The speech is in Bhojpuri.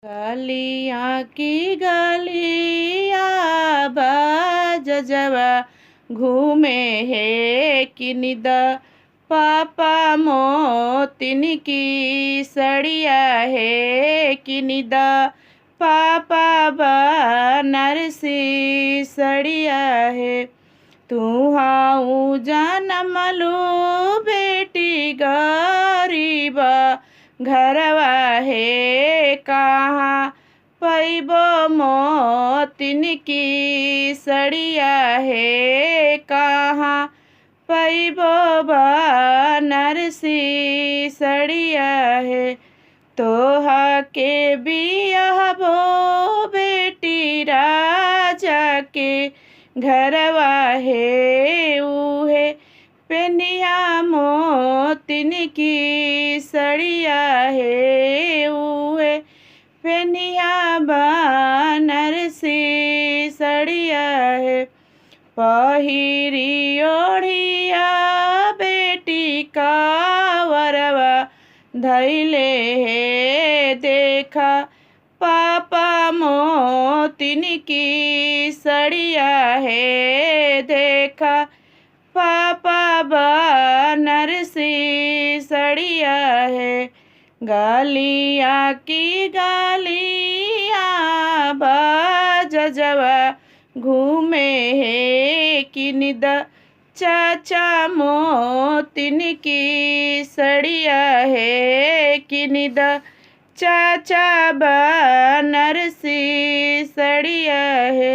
गलिया की गलिया बजवा घूमे है किनिद पापा मोतिन की सड़िया है किनिद पापा बनरसी सड़िया है। तू हाउ जनमलू बेटी गरीब घरवा है कहाँ पैबो मोतिन की सड़िया है कहाँ पैबो बनरसी सड़िया है। तोहा के बियाहबो बेटी राजा के घरवा है उहे पेनिया मोतिन की सड़िया है उहे पेनिया बनरसी सड़िया है। पहिरी ओढ़िया बेटी का वरवा धैले है देखा पापा मोतिन की सड़िया है देखा पापा बनरसी सड़िया है। गलिया की गलिया बजवा घूमे है किनिद चाचा मोतिन की सड़िया है किनिद चाचा बनरसी सड़िया है।